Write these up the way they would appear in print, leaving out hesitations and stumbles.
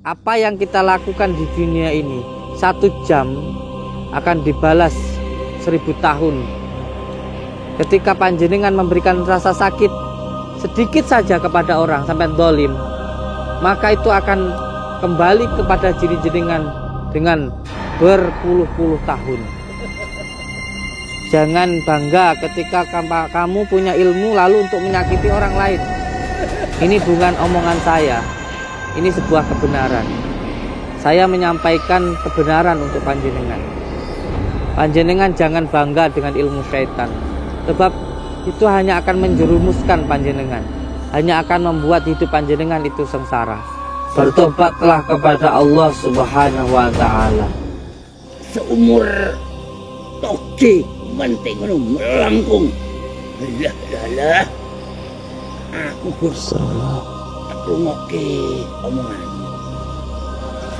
apa yang kita lakukan di dunia ini 1 jam akan dibalas 1000 tahun. Ketika panjenengan memberikan rasa sakit sedikit saja kepada orang sampai zalim, maka itu akan kembali kepada diri jenengan dengan berpuluh-puluh tahun. Jangan bangga ketika kamu punya ilmu lalu untuk menyakiti orang lain. Ini bukan omongan saya, ini sebuah kebenaran. Saya menyampaikan kebenaran untuk panjenengan. Panjenengan jangan bangga dengan ilmu syaitan, sebab itu hanya akan menjerumuskan panjenengan, hanya akan membuat hidup panjenengan itu sengsara. Bertobatlah kepada Allah Subhanahu wa Ta'ala. Seumur toge penting melangkung. Lah aku bersama rungokke omongan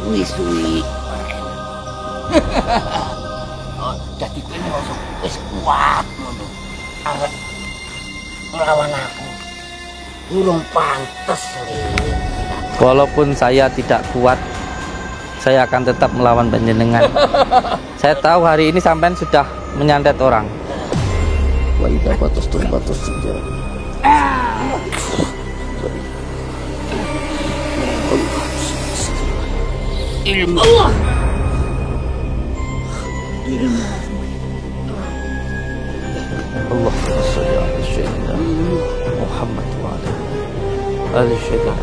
suwi-suwi. Oh, jadi kene wis kuat ngono. Arep melawan aku. Durung pantes, Lin. Walaupun saya tidak kuat, saya akan tetap melawan panjenengan. Saya tahu hari ini sampean sudah menyantet orang. Wa idza batastum batastum. Ilmu Allah. Ilmu Allahumma shalli ala sayyidina Muhammad wa ala sayyidina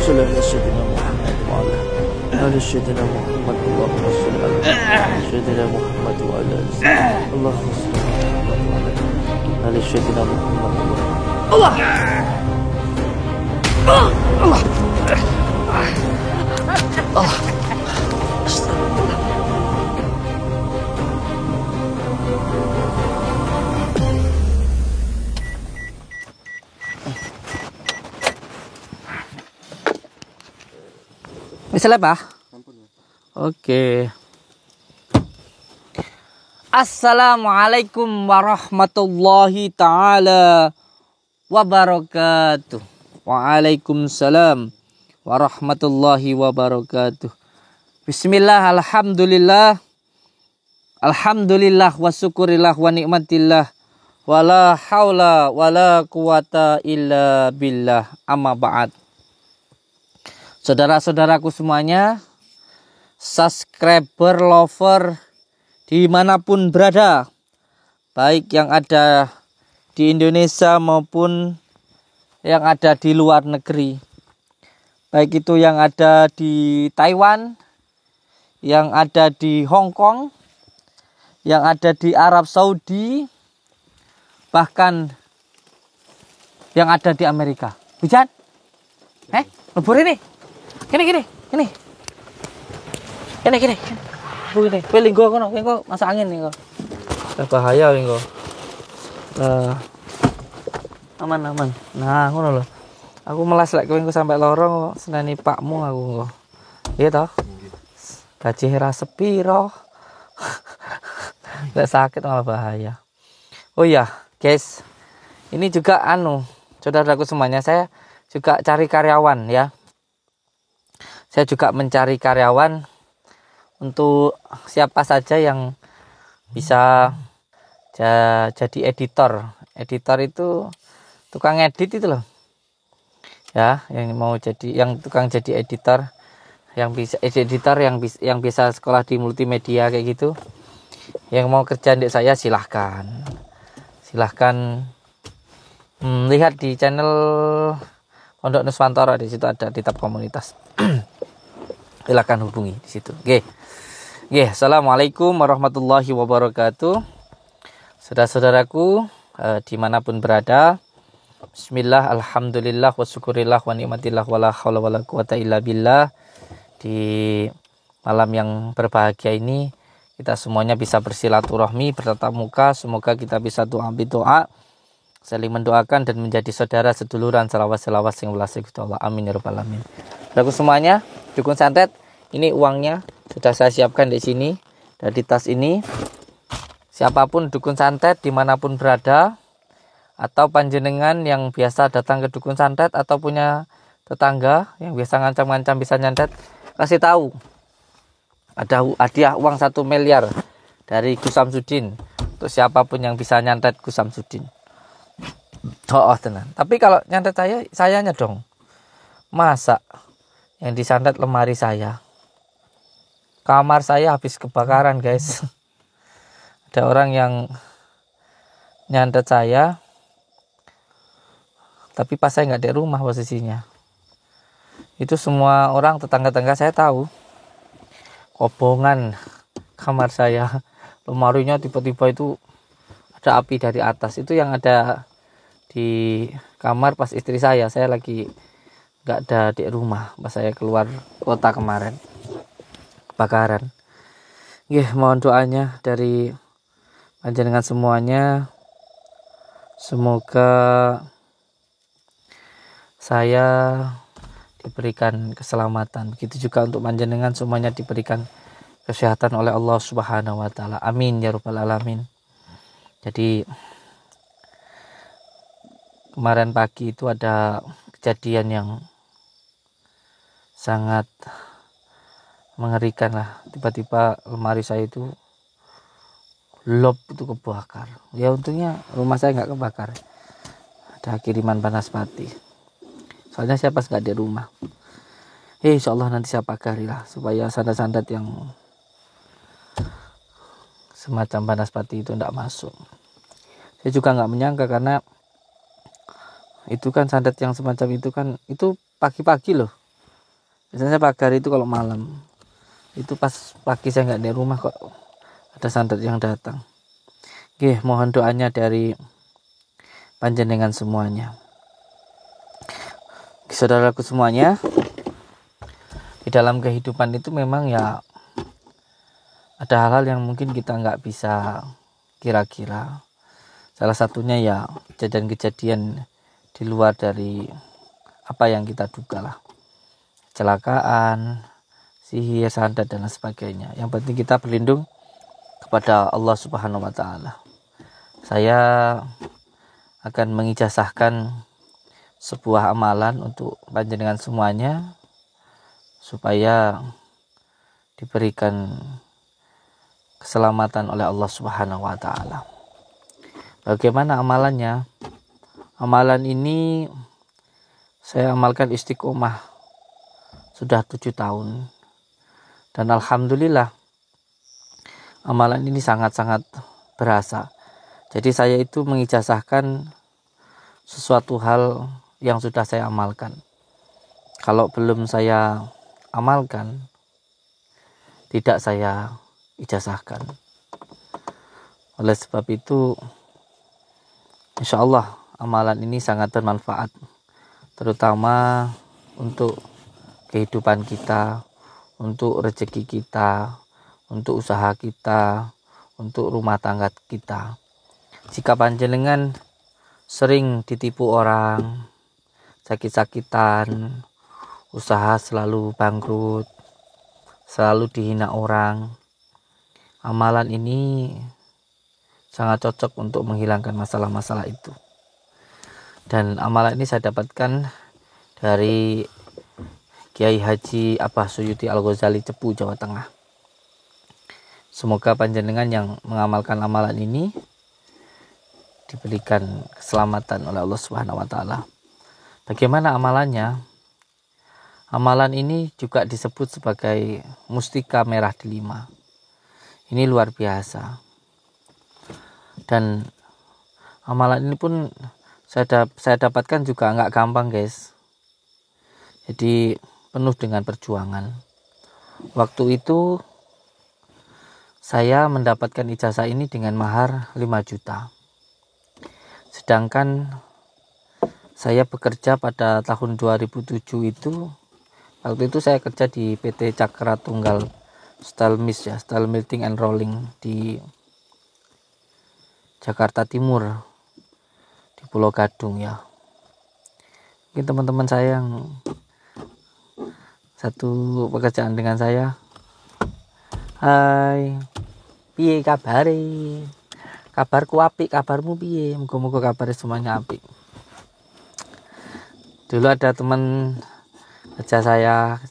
صلى على سيدنا محمد وعلى آل سيدنا محمد. اللهم صل على سيدنا محمد وعلى اللهم صل على آل سيدنا محمد. الله الله الله. Misalnya Pak? Oke. Assalamualaikum warahmatullahi ta'ala wabarakatuh. Waalaikumsalam warahmatullahi wabarakatuh. Bismillah, alhamdulillah. Alhamdulillah wa syukurillah wa nikmatillah. Wala haula wala quwata illa billah. Amma ba'd. Saudara-saudaraku semuanya, subscriber, lover, dimanapun berada, baik yang ada di Indonesia maupun yang ada di luar negeri, baik itu yang ada di Taiwan, yang ada di Hong Kong, yang ada di Arab Saudi, bahkan yang ada di Amerika. Hujan? Lebur ini? Gini. Linggo kono, linggo masuk angin linggo. Bahaya linggo. Aman. Nah, ngono lho. Aku melas lek kowe sampai lorong seneni pakmu aku. Iya toh? Gaji ra sepiro. Lek sakit malah bahaya. Oh iya, guys. Ini juga saudaraku semuanya, saya juga cari karyawan ya. Saya juga mencari karyawan untuk siapa saja yang bisa jadi editor. Editor itu tukang edit itu loh. Ya, yang mau jadi tukang jadi editor, yang bisa editor yang bisa sekolah di multimedia kayak gitu. Yang mau kerja di saya silahkan. Lihat di channel Pondok Nuswantoro, di situ ada di tab komunitas. Silakan hubungi di situ. Oke. Assalamualaikum warahmatullahi wabarakatuh. Saudara-saudaraku dimanapun berada, bismillah, alhamdulillah, wa syukurillah, wa nikmatillah, wala haula wala quwata illa billah. Di malam yang berbahagia ini kita semuanya bisa bersilaturahmi, bertatap muka. Semoga kita bisa doa, saling mendoakan dan menjadi saudara seduluran, selawat yang belasih Allah. Amin ya rabbal alamin. Saudaraku semuanya, dukun santet, ini uangnya sudah saya siapkan di sini, dari tas ini. Siapapun dukun santet dimanapun berada, atau panjenengan yang biasa datang ke dukun santet atau punya tetangga yang biasa ngancam-ngancam bisa nyantet, kasih tahu ada hadiah uang 1 miliar dari Gus Samsudin untuk siapapun yang bisa nyantet Gus Samsudin. Oh tenan. Tapi kalau nyantet sayanya dong. Masa yang disantet lemari saya, kamar saya habis kebakaran guys. Ada orang yang nyantet saya, tapi pas saya nggak di rumah posisinya. Itu semua orang tetangga-tetangga saya tahu. Kobongan kamar saya, lemarinya tiba-tiba itu ada api dari atas. Itu yang ada di kamar pas istri saya lagi nggak ada di rumah pas saya keluar kota kemarin kebakaran. Mohon doanya dari panjenengan semuanya, semoga saya diberikan keselamatan, begitu juga untuk panjenengan semuanya diberikan kesehatan oleh Allah Subhanahu wa taala. Amin ya rabbal alamin. Jadi kemarin pagi itu ada kejadian yang sangat mengerikan lah. Tiba-tiba lemari saya itu itu kebakar. Ya untungnya rumah saya nggak kebakar. Ada kiriman Banaspati. Soalnya saya pas nggak di rumah. Insya Allah nanti saya pagari lah supaya sandat-sandat yang semacam Banaspati itu tidak masuk. Saya juga nggak menyangka karena itu kan sandat yang semacam itu kan itu pagi-pagi loh. Biasanya pagari itu kalau malam. Itu pas pagi saya nggak di rumah kok ada sandat yang datang. Mohon doanya dari panjenengan semuanya. Saudaraku semuanya, di dalam kehidupan itu memang ya ada hal-hal yang mungkin kita nggak bisa kira-kira. Salah satunya ya kejadian-kejadian di luar dari apa yang kita duga lah. Kecelakaan, sihir, sandat dan lain sebagainya. Yang penting kita berlindung kepada Allah Subhanahu wa taala. Saya akan mengijazahkan sebuah amalan untuk panjenengan semuanya supaya diberikan keselamatan oleh Allah Subhanahu wa taala. Bagaimana amalannya? Amalan ini saya amalkan istiqomah sudah 7 tahun. Dan alhamdulillah amalan ini sangat-sangat berasa. Jadi saya itu mengijazahkan sesuatu hal yang sudah saya amalkan. Kalau belum saya amalkan, tidak saya ijazahkan. Oleh sebab itu, insya Allah amalan ini sangat bermanfaat, terutama untuk kehidupan kita, untuk rezeki kita, untuk usaha kita, untuk rumah tangga kita. Jika panjenengan sering ditipu orang, sakit-sakitan, usaha selalu bangkrut, selalu dihina orang, amalan ini sangat cocok untuk menghilangkan masalah-masalah itu. Dan amalan ini saya dapatkan dari Kiai Haji Abbah Suyuti Al-Ghazali Cepu, Jawa Tengah. Semoga panjenengan yang mengamalkan amalan ini diberikan keselamatan oleh Allah Subhanahu wa taala. Bagaimana amalannya? Amalan ini juga disebut sebagai mustika merah delima. Ini luar biasa. Dan amalan ini pun saya dapatkan juga nggak gampang guys. Jadi penuh dengan perjuangan. Waktu itu saya mendapatkan ijazah ini dengan mahar 5 juta. Sedangkan saya bekerja pada tahun 2007 itu, waktu itu saya kerja di PT Cakra Tunggal Steel Milling and Rolling di Jakarta Timur, di Pulau Gadung ya. Mungkin teman-teman saya yang satu pekerjaan dengan saya. Hai, piye kabare? Kabarku apik, kabarmu piye? Muga-muga kabarnya semuanya apik. Dulu ada teman kerja saya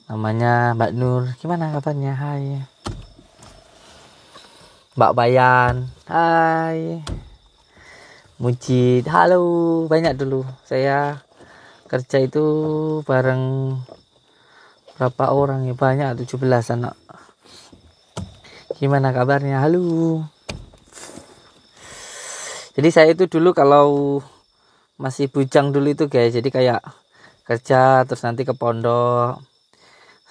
namanya Mbak Nur. Gimana kabarnya? Hai. Mbak Bayan. Hai. Mujid. Halo. Banyak dulu. Saya kerja itu bareng berapa orang ya? Banyak, 17 anak. Gimana kabarnya? Halo. Jadi saya itu dulu kalau masih bujang dulu itu guys, jadi kayak kerja terus nanti ke pondok,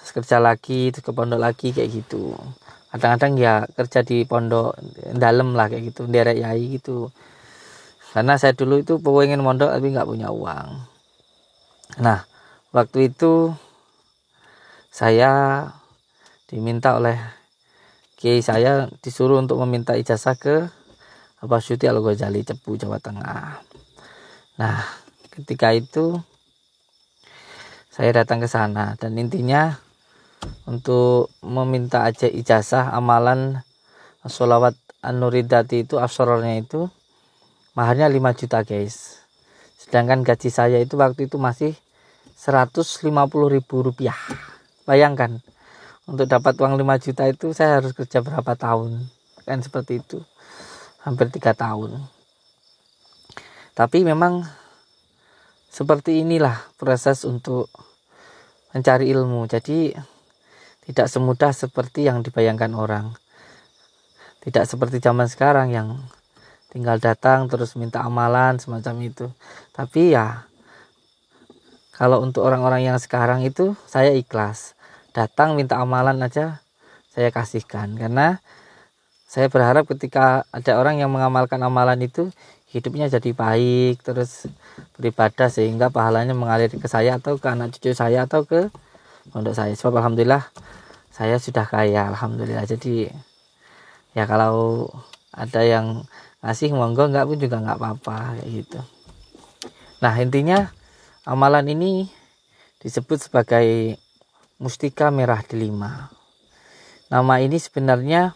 terus kerja lagi, terus ke pondok lagi kayak gitu. Kadang-kadang ya kerja di pondok dalam lah kayak gitu, derek yai gitu. Karena saya dulu itu pengen mondok tapi nggak punya uang. Nah, waktu itu saya diminta oleh kiai saya, disuruh untuk meminta ijazah ke Habib Syuuti Al-Ghazali Cepu, Jawa Tengah. Nah, ketika itu saya datang ke sana dan intinya untuk meminta aja ijazah amalan sholawat an-nuridati itu absorornya itu maharnya 5 juta guys. Sedangkan gaji saya itu waktu itu masih 150.000 rupiah. Bayangkan, untuk dapat uang 5 juta itu saya harus kerja berapa tahun. Kan seperti itu, hampir 3 tahun. Tapi memang seperti inilah proses untuk mencari ilmu. Jadi tidak semudah seperti yang dibayangkan orang. Tidak seperti zaman sekarang yang tinggal datang terus minta amalan semacam itu. Tapi ya kalau untuk orang-orang yang sekarang itu saya ikhlas. Datang minta amalan aja saya kasihkan. Karena saya berharap ketika ada orang yang mengamalkan amalan itu hidupnya jadi baik, terus beribadah sehingga pahalanya mengalir ke saya atau ke anak cucu saya atau ke pondok saya. Sebab alhamdulillah saya sudah kaya, alhamdulillah. Jadi ya kalau ada yang ngasih monggo, enggak pun juga enggak apa-apa kayak gitu. Nah, intinya amalan ini disebut sebagai mustika merah delima. Nama ini sebenarnya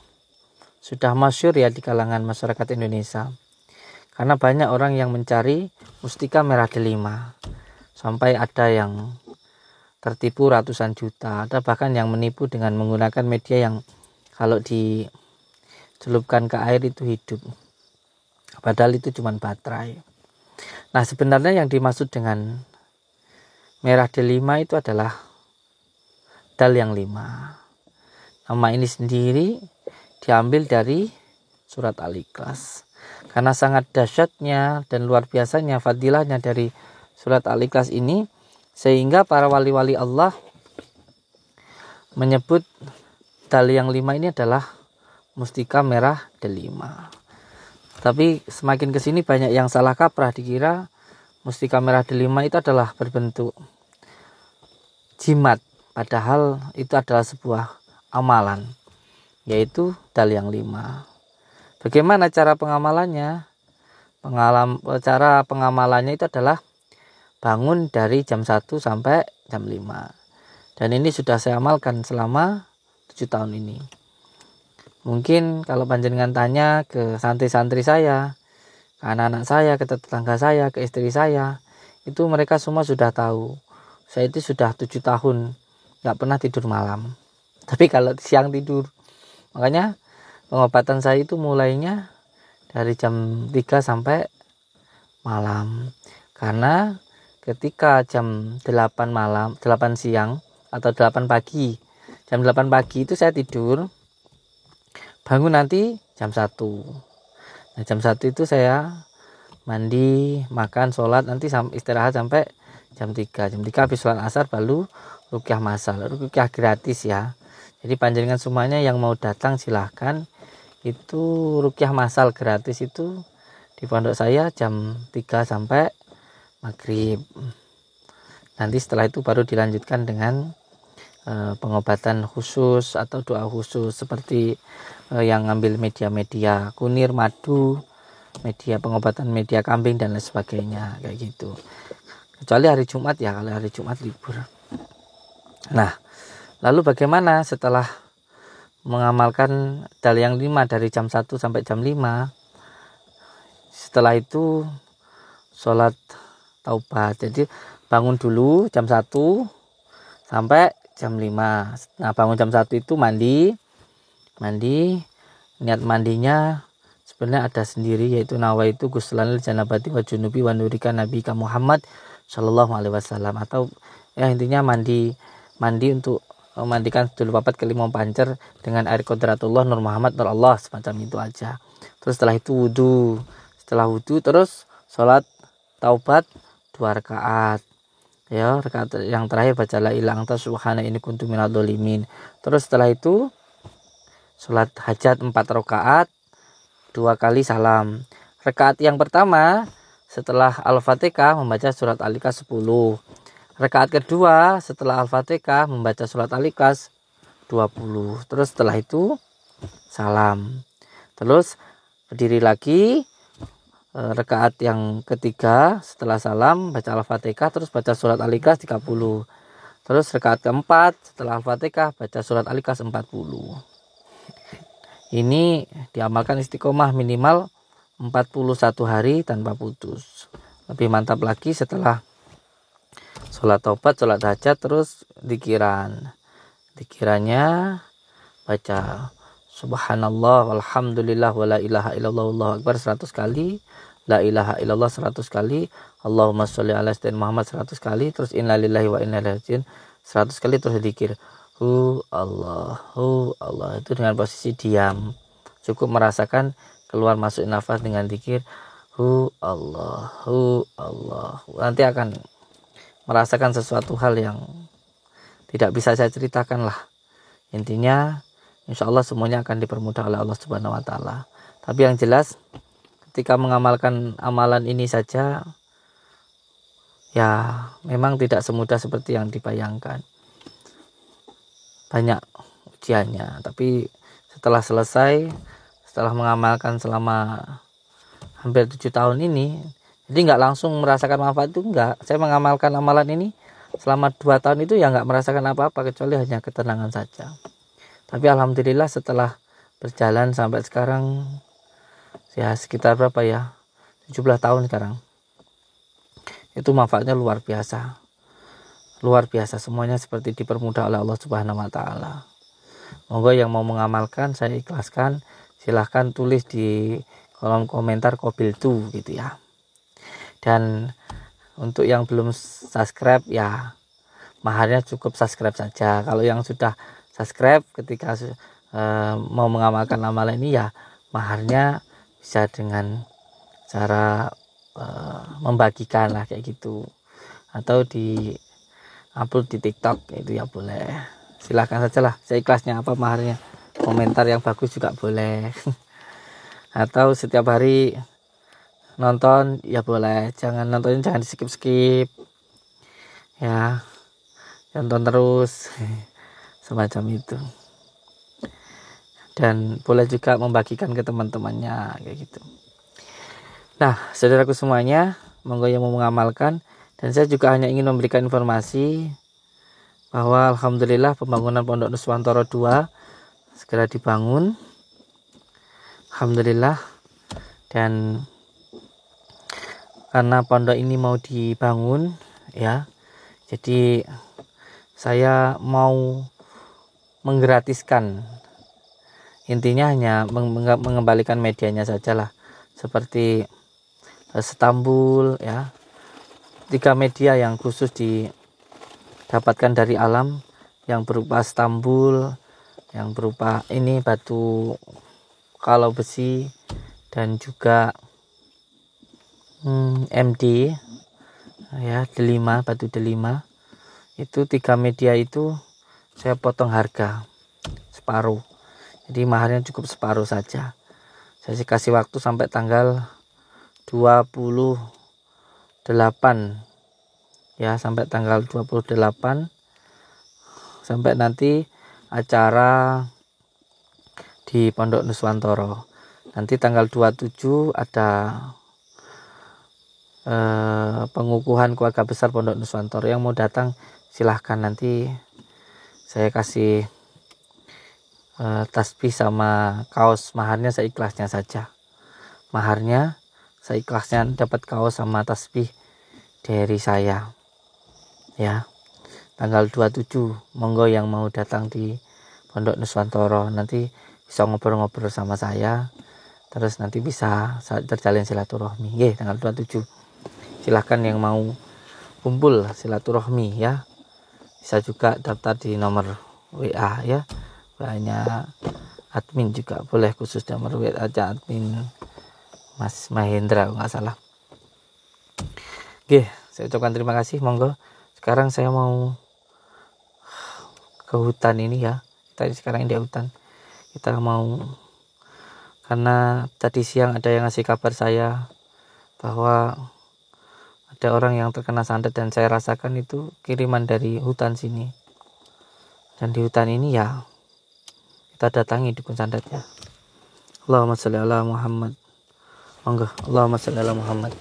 sudah masyhur ya di kalangan masyarakat Indonesia. Karena banyak orang yang mencari mustika merah delima. Sampai ada yang tertipu ratusan juta. Ada bahkan yang menipu dengan menggunakan media yang kalau dicelupkan ke air itu hidup. Padahal itu cuma baterai. Nah, sebenarnya yang dimaksud dengan merah delima itu adalah dal yang 5. Nama ini sendiri diambil dari surat Al-Ikhlas. Karena sangat dahsyatnya dan luar biasanya fadilahnya dari surat Al-Ikhlas ini, sehingga para wali-wali Allah menyebut dal yang 5 ini adalah mustika merah delima. Tapi semakin kesini banyak yang salah kaprah, dikira mustika merah delima itu adalah berbentuk jimat, padahal itu adalah sebuah amalan, yaitu dal yang 5. Bagaimana cara pengamalannya? Cara pengamalannya itu adalah bangun dari jam 1 sampai jam 5. Dan ini sudah saya amalkan selama 7 tahun ini. Mungkin kalau panjenengan tanya ke santri-santri saya, ke anak-anak saya, ke tetangga saya, ke istri saya, itu mereka semua sudah tahu. Saya itu sudah 7 tahun gak pernah tidur malam. Tapi kalau siang tidur. Makanya pengobatan saya itu mulainya dari jam 3 sampai malam. Karena ketika jam 8 malam, 8 siang atau 8 pagi, jam 8 pagi itu saya tidur, bangun nanti jam 1. Nah, jam 1 itu saya mandi, makan, sholat, nanti istirahat sampai jam 3. Jam 3 habis sholat asar baru ruqyah masal. Ruqyah gratis ya. Jadi panjenengan semuanya yang mau datang silahkan. Itu ruqyah masal gratis itu di pondok saya jam 3 sampai maghrib. Nanti setelah itu baru dilanjutkan dengan pengobatan khusus atau doa khusus seperti yang ngambil media-media kunir, madu, media pengobatan media kambing dan lain sebagainya kayak gitu. Kecuali hari Jumat ya, kalau hari Jumat libur. Nah, lalu bagaimana setelah mengamalkan dal yang 5 dari jam 1 sampai jam 5? Setelah itu sholat taubat. Jadi bangun dulu jam 1 sampai jam 5. Nah bangun jam 1 itu mandi. Niat mandinya sebenarnya ada sendiri, yaitu nawaitu ghuslanil janabati wa junubi wa nurika nabika Muhammad sallallahu alaihi wasallam, atau ya intinya mandi untuk memandikan dulu papat kelima pancer dengan air qudratullah nur Muhammad nur Allah, semacam itu aja. Terus setelah itu wudu. Setelah wudu terus sholat taubat 2 rakaat. Ya, rakaat yang terakhir baca la ilaha anta subhana inni kuntu minadz dzalimin. Terus setelah itu sholat hajat 4 rakaat 2 kali salam. Rakaat yang pertama setelah Al-Fatihah membaca surat Al-Ikhlas 10. Rakaat kedua setelah Al-Fatihah membaca surat Al-Ikhlas 20. Terus setelah itu salam. Terus berdiri lagi. Rakaat yang ketiga setelah salam baca Al-Fatihah terus baca surat Al-Ikhlas 30. Terus rakaat keempat setelah Al-Fatihah baca surat Al-Ikhlas 40. Ini diamalkan istiqomah minimal 41 hari tanpa putus. Lebih mantap lagi setelah sholat taubat, sholat hajat, terus dikirannya baca subhanallah walhamdulillah wala ilaha illallah wallahu akbar 100 kali, la ilaha illallah 100 kali, Allahumma sholli ala sayyidina Muhammad 100 kali, terus innalillahi wa inna ilaihi raji'un 100 kali, terus dikir Allah itu dengan posisi diam. Cukup merasakan keluar masuk nafas dengan zikir Allah. Nanti akan merasakan sesuatu hal yang tidak bisa saya ceritakan lah. Intinya insya Allah semuanya akan dipermudah oleh Allah Subhanahu wa taala. Tapi yang jelas ketika mengamalkan amalan ini saja ya memang tidak semudah seperti yang dibayangkan. Banyak ujiannya, tapi setelah selesai, setelah mengamalkan selama hampir 7 tahun ini, jadi nggak langsung merasakan manfaat itu, enggak. Saya mengamalkan amalan ini selama 2 tahun itu ya nggak merasakan apa-apa kecuali hanya ketenangan saja. Tapi alhamdulillah setelah berjalan sampai sekarang ya sekitar berapa ya, 17 tahun sekarang, itu manfaatnya luar biasa. Semuanya seperti dipermudah oleh Allah Subhanahu wa taala. Monggo yang mau mengamalkan, saya ikhlaskan, silahkan tulis di kolom komentar Qabil tu gitu ya. Dan untuk yang belum subscribe ya maharnya cukup subscribe saja. Kalau yang sudah subscribe ketika mau mengamalkan amalan ini ya maharnya bisa dengan cara membagikan lah kayak gitu, atau di upload di TikTok itu ya boleh. Silahkan saja lah, seikhlasnya apa maharnya. Komentar yang bagus juga boleh. Atau setiap hari nonton ya boleh, jangan di skip ya, nonton terus semacam itu. Dan boleh juga membagikan ke teman-temannya kayak gitu. Nah saudaraku semuanya, monggo yang mau mengamalkan. Dan saya juga hanya ingin memberikan informasi bahwa alhamdulillah pembangunan Pondok Nuswantoro 2 segera dibangun. Alhamdulillah. Dan karena pondok ini mau dibangun ya, jadi saya mau menggratiskan. Intinya hanya mengembalikan medianya sajalah, seperti Stambul ya. 3 media yang khusus didapatkan dari alam, yang berupa Stambul, yang berupa ini batu kalau besi, dan juga MD ya, delima, batu delima. Itu 3 media itu saya potong harga separuh, jadi maharnya cukup separuh saja. Saya kasih waktu sampai tanggal 28 ya, sampai tanggal 28 sampai nanti acara di Pondok Nuswantoro. Nanti tanggal 27 ada pengukuhan keluarga besar Pondok Nuswantoro. Yang mau datang silahkan, nanti saya kasih tasbih sama kaos. Maharnya seikhlasnya saja. Maharnya seikhlasnya, dapat kaos sama tasbih dari saya ya. Tanggal 27 monggo yang mau datang di Pondok Nuswantoro nanti bisa ngobrol-ngobrol sama saya, terus nanti bisa terjalin silaturahmi. Nggih, tanggal 27 silahkan yang mau kumpul silaturahmi ya, bisa juga daftar di nomor WA ya, WA-nya admin juga boleh, khusus nomor WA aja admin Mas Mahendra nggak salah. Oke, saya ucapkan terima kasih. Monggo sekarang saya mau ke hutan ini ya. Tadi sekarang ini di hutan. Kita mau, karena tadi siang ada yang ngasih kabar saya bahwa ada orang yang terkena santet, dan saya rasakan itu kiriman dari hutan sini. Dan di hutan ini ya kita datangi dukun santetnya. Allahumma sholli ala Muhammad. Monggo, Allahumma sholli ala Muhammad.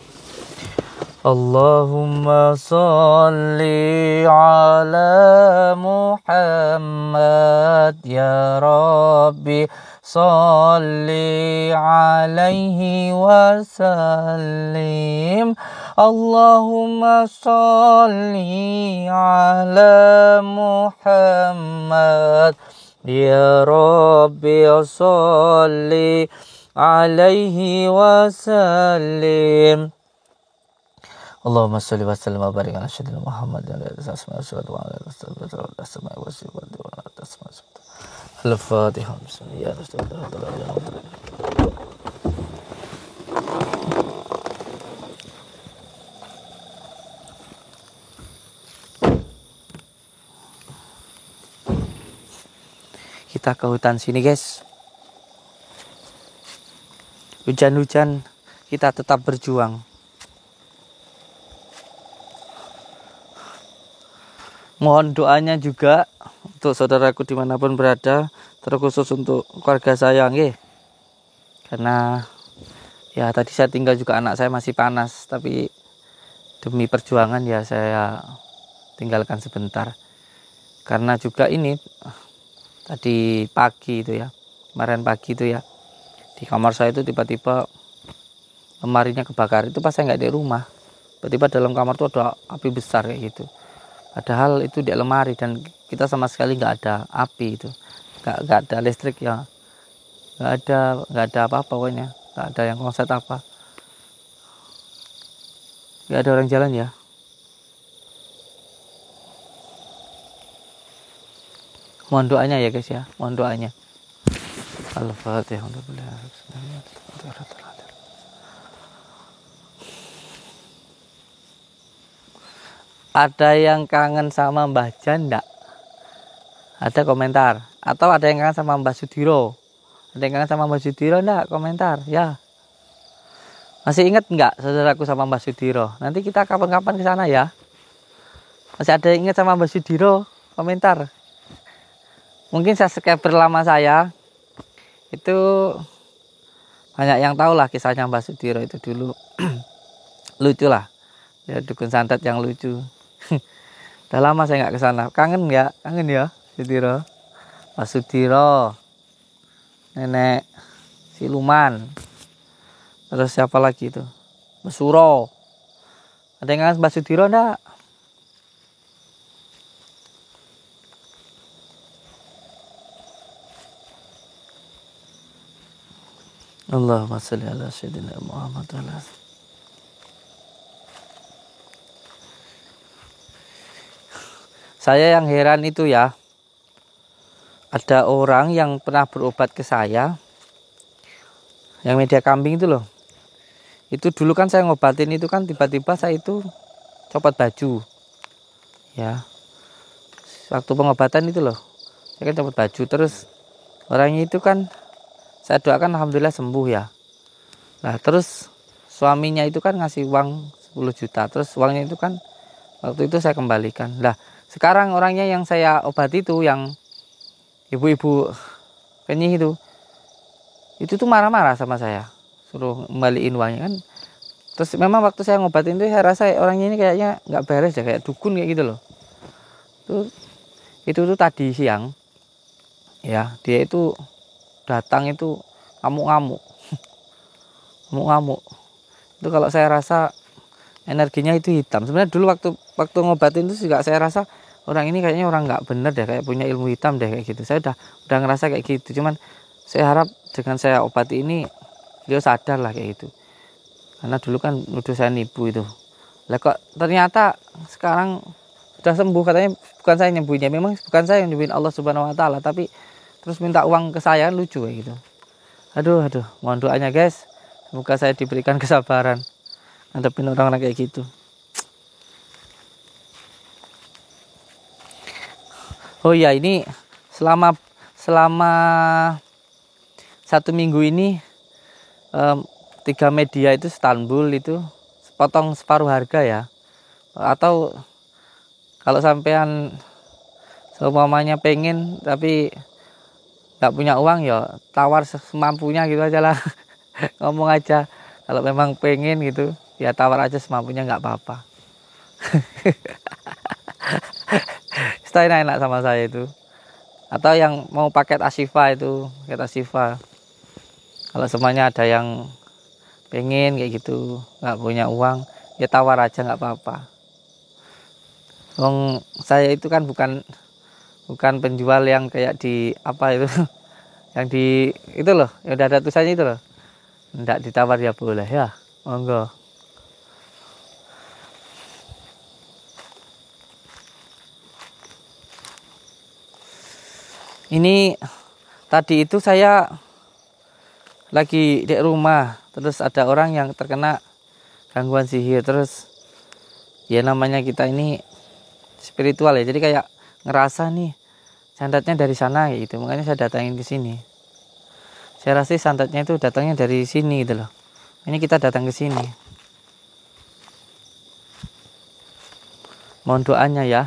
Allahumma sholli ala Muhammad ya Rabbi, sholli alaihi wasallim. Allahumma sholli ala Muhammad ya Rabbi, sholli alaihi wasallim. Allahumma sholli wa sallim wa barik ala sayyidina Muhammad wa ala alihi wa sahbihi wa ala asma'i wa sifati wa ala tasma'i. Al-Fatihah. Bismillahirrahmanirrahim. Kita ke hutan sini, guys. Hujan-hujan kita tetap berjuang. Mohon doanya juga untuk saudaraku dimanapun berada, terkhusus untuk keluarga saya, nggih. Karena ya tadi saya tinggal juga, anak saya masih panas, tapi demi perjuangan ya saya tinggalkan sebentar. Karena juga ini tadi pagi itu ya, kemarin pagi itu ya, di kamar saya itu tiba-tiba lemarinya kebakar. Itu pas saya nggak di rumah, tiba-tiba dalam kamar itu ada api besar kayak gitu. Padahal itu di lemari dan kita sama sekali nggak ada api itu, nggak ada listrik ya, nggak ada apa-apa pokoknya, nggak ada yang konslet apa, nggak ada orang jalan ya. Mohon doanya ya guys ya, mohon doanya. Al-Fatihah. Ada yang kangen sama Mbah Jan enggak? Ada komentar. Atau ada yang kangen sama Mbah Sudiro? Ada yang kangen sama Mbah Sudiro enggak? Komentar ya. Masih ingat enggak saudaraku sama Mbah Sudiro? Nanti kita kapan-kapan ke sana ya. Masih ada yang ingat sama Mbah Sudiro? Komentar. Mungkin subscriber lama saya itu banyak yang tahu lah kisahnya Mbah Sudiro itu dulu. Lucu lah. Ya, dukun santet yang lucu. Udah lama saya nggak ke sana. Kangen nggak? Kangen ya, Sudiro. Mas Sudiro, Nenek Siluman. Terus siapa lagi itu? Mas Suro. Ada yang kangen Mas Sudiro enggak? Allahumma sholli ala sayyidina Muhammad wa ala. Saya yang heran itu ya, ada orang yang pernah berobat ke saya, yang media kambing itu loh. Itu dulu kan saya ngobatin itu kan tiba-tiba saya itu copot baju, ya. Waktu pengobatan itu loh, saya kan copot baju, terus orangnya itu kan saya doakan alhamdulillah sembuh ya. Nah terus suaminya itu kan ngasih uang 10 juta, terus uangnya itu kan waktu itu saya kembalikan. Lah sekarang orangnya yang saya obati itu, yang ibu-ibu kenyih itu tuh marah-marah sama saya, suruh kembaliin uangnya kan. Terus memang waktu saya ngobatin itu saya rasa orangnya ini kayaknya nggak beres ya, kayak dukun kayak gitu loh. Itu tuh tadi siang ya, dia itu datang itu ngamuk-ngamuk. Ngamuk-ngamuk itu kalau saya rasa energinya itu hitam. Sebenarnya dulu waktu ngobatin itu juga saya rasa orang ini kayaknya orang nggak bener deh, kayak punya ilmu hitam deh kayak gitu. Saya udah ngerasa kayak gitu. Cuman saya harap dengan saya obati ini dia sadar lah kayak gitu. Karena dulu kan nuduh saya nipu itu. Lah kok ternyata sekarang sudah sembuh, katanya bukan saya nyembuhnya, memang bukan saya yang nyembuhin, Allah Subhanahu wa taala, tapi terus minta uang ke saya, lucu kayak gitu. Aduh, mohon doanya guys. Semoga saya diberikan kesabaran ngadepin orang-orang kayak gitu. Oh iya, ini selama 1 minggu ini 3 media itu Istanbul itu potong separuh harga ya. Atau kalau sampean seumpamanya pengen tapi nggak punya uang, ya tawar semampunya gitu aja lah. Ngomong aja kalau memang pengen gitu, ya tawar aja semampunya, nggak apa-apa. Stay enak sama saya itu. Atau yang mau paket Ashifa itu, paket Ashifa, kalau semuanya ada yang pengen kayak gitu, nggak punya uang, ya tawar aja, nggak apa-apa. Wong saya itu kan bukan penjual yang kayak di apa itu, yang di itu loh, yang udah ada tulisannya itu loh, nggak ditawar ya boleh ya, monggo. Ini tadi itu saya lagi di rumah, terus ada orang yang terkena gangguan sihir, terus ya namanya kita ini spiritual ya, jadi kayak ngerasa nih sandatnya dari sana gitu, makanya saya datangin ke sini. Saya rasa sandatnya itu datangnya dari sini gitu loh. Ini kita datang ke sini. Mohon doanya ya.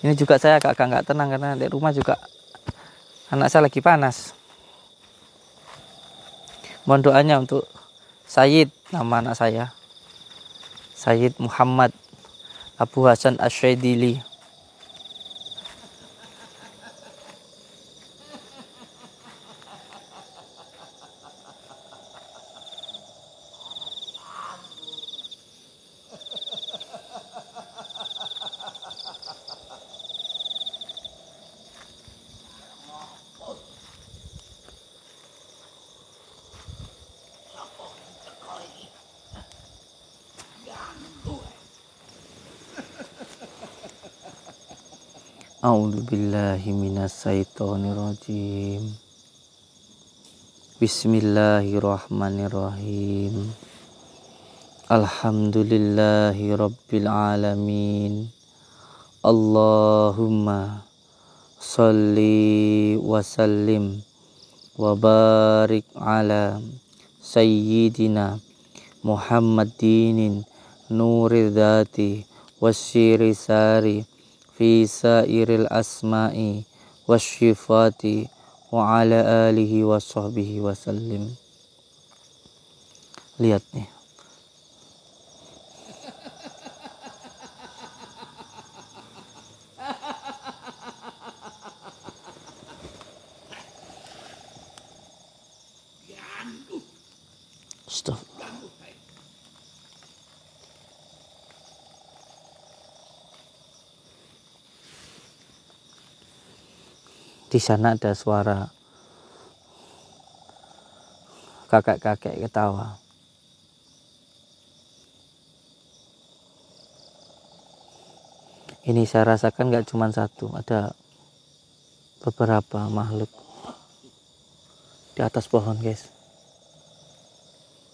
Ini juga saya agak nggak tenang karena di rumah juga anak saya lagi panas. Mohon doanya untuk Sayyid, nama anak saya, Sayyid Muhammad Abu Hasan Asyadili. A'udzubillahi minasyaitonirrajim. Bismillahirrahmanirrahim. Alhamdulillahi rabbil alamin. Allahumma sholli wa sallim wa barik ala sayyidina Muhammadinin nuri dzati wasyiri sari fi sairil asma'i wasyifati wa ala alihi wa sahbihi wasallim. Lihat nih, stop. Di sana ada suara kakek-kakek ketawa. Ini saya rasakan gak cuma satu, ada beberapa makhluk di atas pohon guys.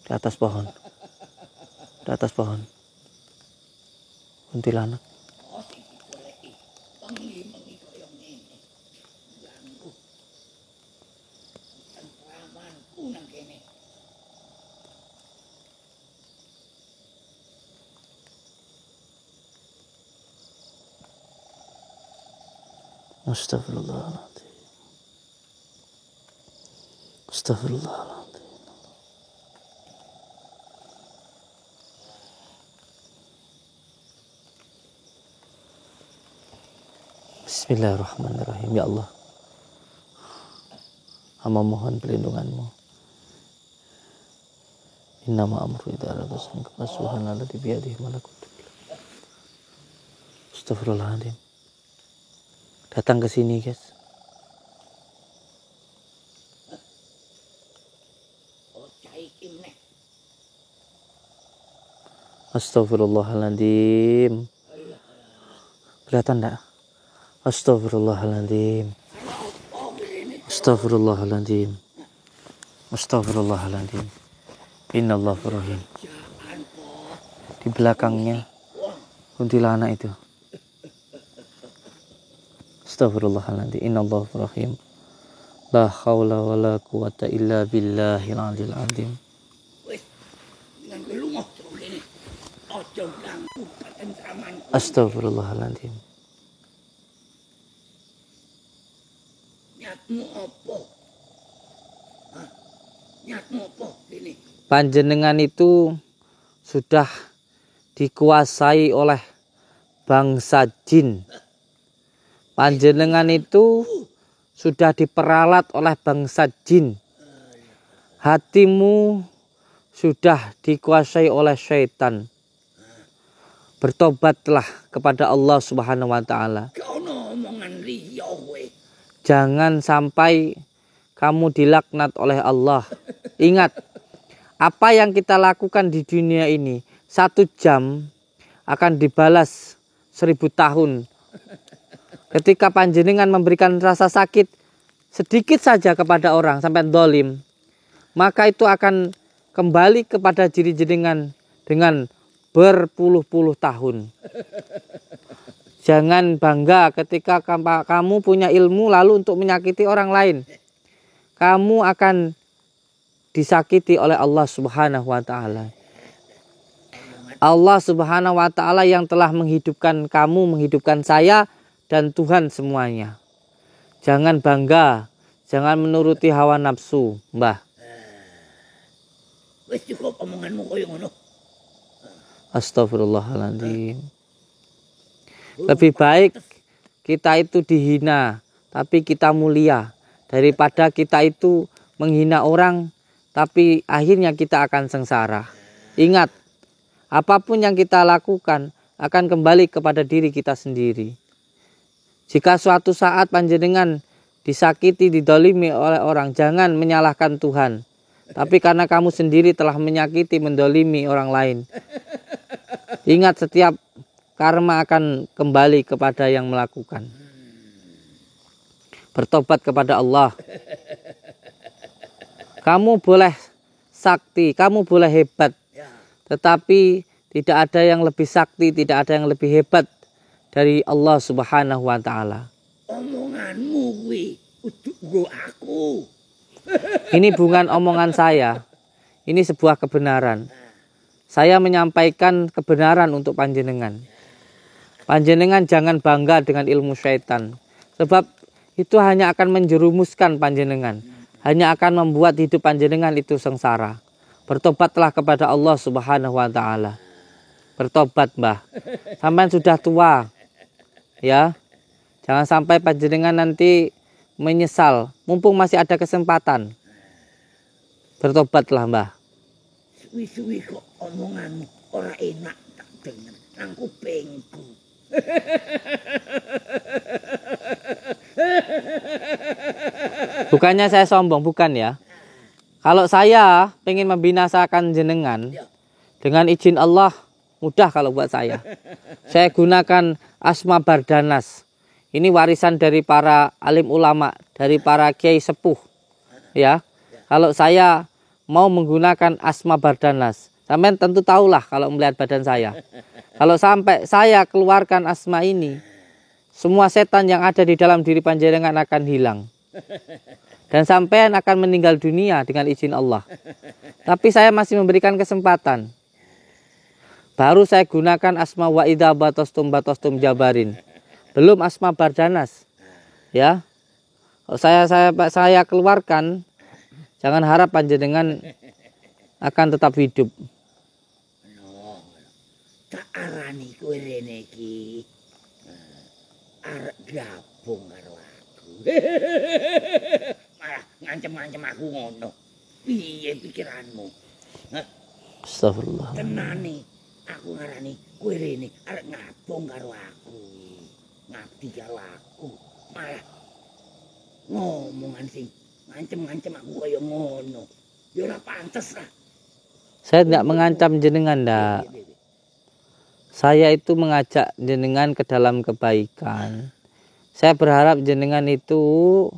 Di atas pohon. Di atas pohon. Kuntilanak. Astagfirullahaladzim. Astagfirullahaladzim. Bismillahirrahmanirrahim. Ya Allah, hamba mohon perlindunganmu Innama amru idza arada shay'an subhanalladzi biyadihi malakutu. Astagfirullahaladzim. Datang ke sini, guys. Astagfirullahaladzim. Kelihatan enggak? Astagfirullahaladzim. Astagfirullahaladzim. Astagfirullahaladzim. Innallahu rahim. Di belakangnya kuntilanak itu. Astagfirullahaladzim. Innallahu rahim. La haula wa la quwata illa billahil aliyil azim. Astagfirullahaladzim. Niatmu apa? Niatmu apa ini? Panjenengan itu sudah dikuasai oleh bangsa jin. Panjenengan itu sudah diperalat oleh bangsa jin. Hatimu sudah dikuasai oleh syaitan. Bertobatlah kepada Allah Subhanahu wa taala. Jangan sampai kamu dilaknat oleh Allah. Ingat, apa yang kita lakukan di dunia ini 1 jam akan dibalas 1000 tahun. Ketika panjenengan memberikan rasa sakit sedikit saja kepada orang sampai dolim, maka itu akan kembali kepada diri jenengan dengan berpuluh-puluh tahun. Jangan bangga ketika kamu punya ilmu lalu untuk menyakiti orang lain. Kamu akan disakiti oleh Allah Subhanahu wa taala. Allah Subhanahu wa taala yang telah menghidupkan kamu, menghidupkan saya dan Tuhan semuanya. Jangan bangga, jangan menuruti hawa nafsu, Mbah. Wis cukup omonganmu koyo ngono. Astagfirullahaladzim. Lebih baik kita itu dihina tapi kita mulia daripada kita itu menghina orang tapi akhirnya kita akan sengsara. Ingat, apapun yang kita lakukan akan kembali kepada diri kita sendiri. Jika suatu saat panjenengan disakiti, didolimi oleh orang, jangan menyalahkan Tuhan. Tapi karena kamu sendiri telah menyakiti, mendolimi orang lain. Ingat, setiap karma akan kembali kepada yang melakukan. Bertobat kepada Allah. Kamu boleh sakti, kamu boleh hebat. Tetapi tidak ada yang lebih sakti, tidak ada yang lebih hebat dari Allah Subhanahu wa taala. Omonganmu kuwi kudu aku. Ini bukan omongan saya. Ini sebuah kebenaran. Saya menyampaikan kebenaran untuk panjenengan. Panjenengan jangan bangga dengan ilmu syaitan. Sebab itu hanya akan menjerumuskan panjenengan. Hanya akan membuat hidup panjenengan itu sengsara. Bertobatlah kepada Allah Subhanahu wa taala. Bertobat, Mbah. Sampai sudah tua. Ya. Jangan sampai panjenengan nanti menyesal. Mumpung masih ada kesempatan. Bertobatlah, Mbah. Suwi-suwi kok omonganmu ora enak tak denger nang kupingku. Bukannya saya sombong, bukan ya. Kalau saya pengen membinasakan jenengan dengan izin Allah, mudah kalau buat saya. Saya gunakan Asma Bardanas. Ini warisan dari para alim ulama, dari para kiai sepuh. Ya. Kalau saya mau menggunakan Asma Bardanas, sampean tentu tahulah kalau melihat badan saya. Kalau sampai saya keluarkan asma ini, semua setan yang ada di dalam diri panjenengan akan hilang. Dan sampean akan meninggal dunia dengan izin Allah. Tapi saya masih memberikan kesempatan. Baru saya gunakan Asma wa idza batostum jabarin. Belum Asma Bardanas. Ya. Kalau saya keluarkan, jangan harap panjenengan akan tetap hidup. Tak arani kowe rene iki. Arep gabung karo aku. Malah ngancem-ngancem aku ngono. Piye pikiranmu? Astagfirullah. Tenane aku ngarani kowe rene arek ngabong karo aku. Ngabdi karo aku. Malah ngomongan sing ngancem-ngancem aku kaya ngono. Ya ora pantes lah. Saya tidak mengancam jenengan, ndak. Saya itu mengajak jenengan ke dalam kebaikan. Saya berharap jenengan itu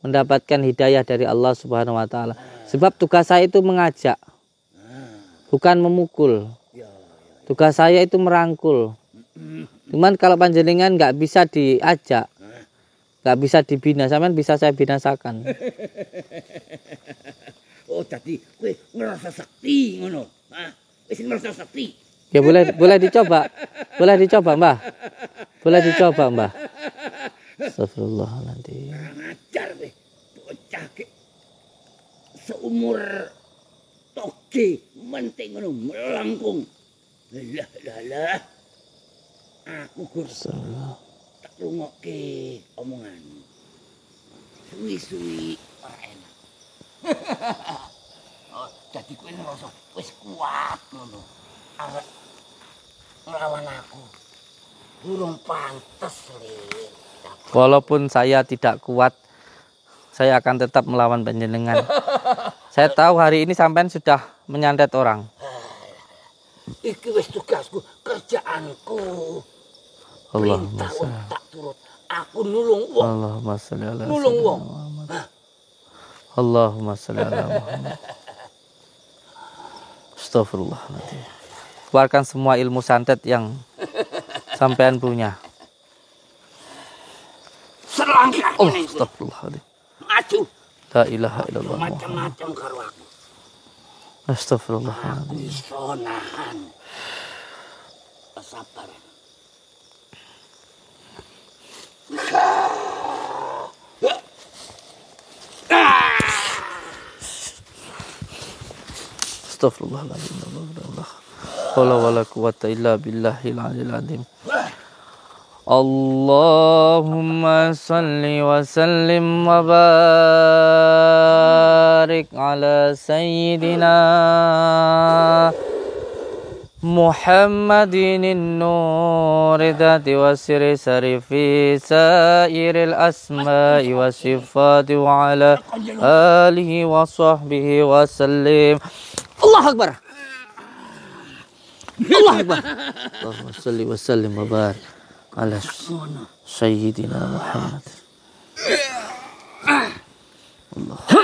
mendapatkan hidayah dari Allah Subhanahu wa taala. Sebab tugas saya itu mengajak, bukan memukul. Tugas saya itu merangkul. Cuman kalau panjenengan nggak bisa diajak, nggak bisa dibina, sampean bisa saya binasakan. Oh, jadi kowe ngerasa sakti ngono. Hah? Wis ngerasa sakti. Ya boleh dicoba. Boleh dicoba, Mbah. Boleh dicoba, Mbah. Astagfirullahaladzim. Ngajar kowe. Bocah ke seumur toge menting ngono melangkung. Lah. Aku gur tak rungokke omongan. Suwi-suwi ora enak. Oh, jadi kowe ngerasa wis kuat ngono. Arek nglawan aku. Durung pantes, Lek. Walaupun saya tidak kuat, saya akan tetap melawan panjenengan. Saya tahu hari ini sampean sudah menyantet orang. Iki wis tugasku, kerjaanku. Allahumma sholli. Tak turut. Aku nulung wong. Allahumma sholli ala Nulung wong. Allahumma sholli ala Muhammad. Astagfirullahaladzim. Keluarkan semua ilmu santet yang sampean punya. Selangkah Oh, ini. astagfirullahaladzim. Maju. La ilaha illallah. Macam-macam karo aku. Astagfirullahaladzim. Bisa nahan. Sabar. Astagfirullahaladzim. Wala wala quwata illa billahil aliyil azim. Allahumma salli wa sallim wa barik ala sayyidina Muhammadin an-nur dhati wa siri sarifi sairil asma'i wa sifati wa ala alihi wa sahbihi wa sallim. Allahu Akbar. Allahu Akbar. Allahumma salli wa sallim wa barik ala sayyidina Muhammad. Allah.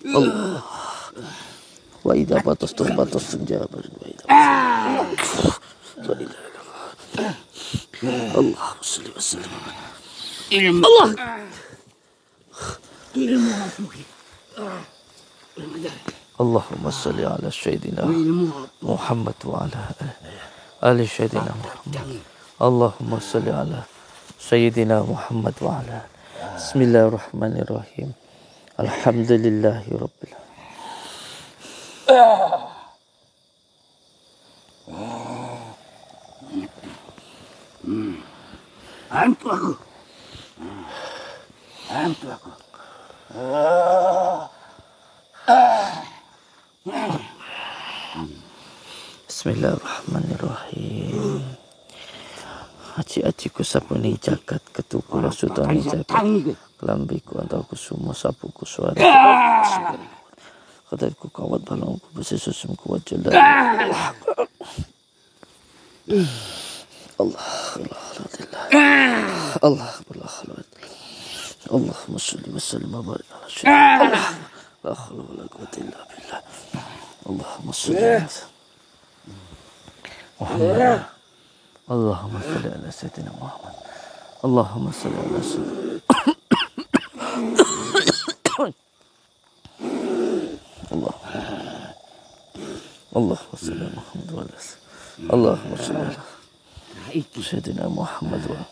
Allah. Wa idza batastum jabal wa idza Allah salli wa sallim. Allah. Allahumma salli ala sayyidina Muhammad wa ala ali sayyidina Muhammad. Allahumma salli ala sayyidina Muhammad wa ala. Bismillahirrahmanirrahim. Alhamdulillahi rabbil alamin. Hantu aku. Bismillahirrahmanirrahim. Aci-aciku sapuni jagat ketukula sutani jagat kelambiku antau kusumo sapuku suara kataku kawat balongku besesusum kuat jelas. Allah Allahumma sholli wa sallim wa barik ala sayyidina la haula wala quwwata illa billah. Allahumma sholli Muhammad. Allahumma sholli ala sayyidina Muhammad. Allahumma sholli ala sayyidina Allahumma sholli ala Muhammad wa ala Allahumma sholli ala sayyidina Muhammad wa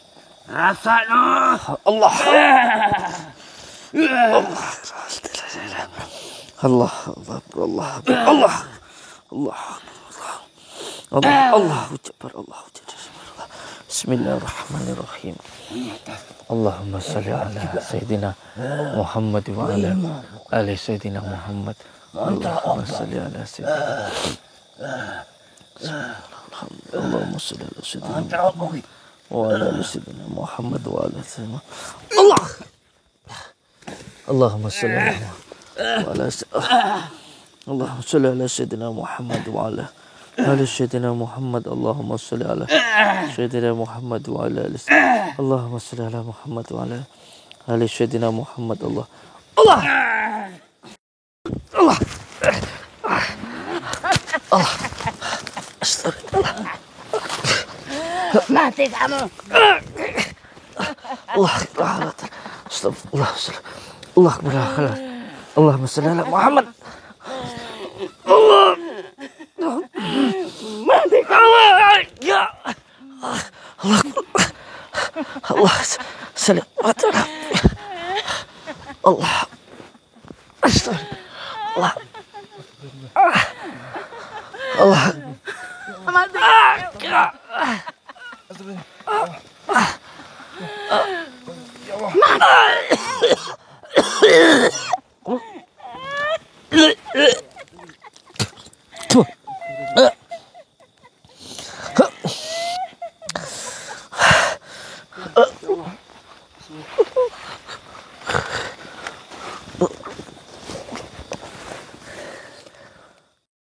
Rasano. Allah. Allah Allah Allahu Akbar. Allah Bismillahirrahmanirrahim. Allahumma salli ala Sayyidina Muhammad wa ala ali Sayyidina Muhammad. Allahumma salli ala Sayyidina. Allahumma salli ala Sayyidina wa ala ali Sayyidina Muhammad wa ala Sayyidina. Allah. Allahumma salli ala wa ala Allahumma salli ala Sayyidina Muhammad wa ala ali Sayyidina Muhammad. Allahumma salli ala Sayyidina Muhammad wa ala ali Allahumma salli ala Muhammad wa ala ali Sayyidina Muhammad. Allah Allah Allah Allah. Astagfirullah. Mati kamu. Allah Astagfirullah. Allah Akbar. Allahumma salli ala Muhammad. Allah. Mati kamu. Ya Allah. Allah salli ala Allah. Astagfirullah. Allah. Mati. Tuh.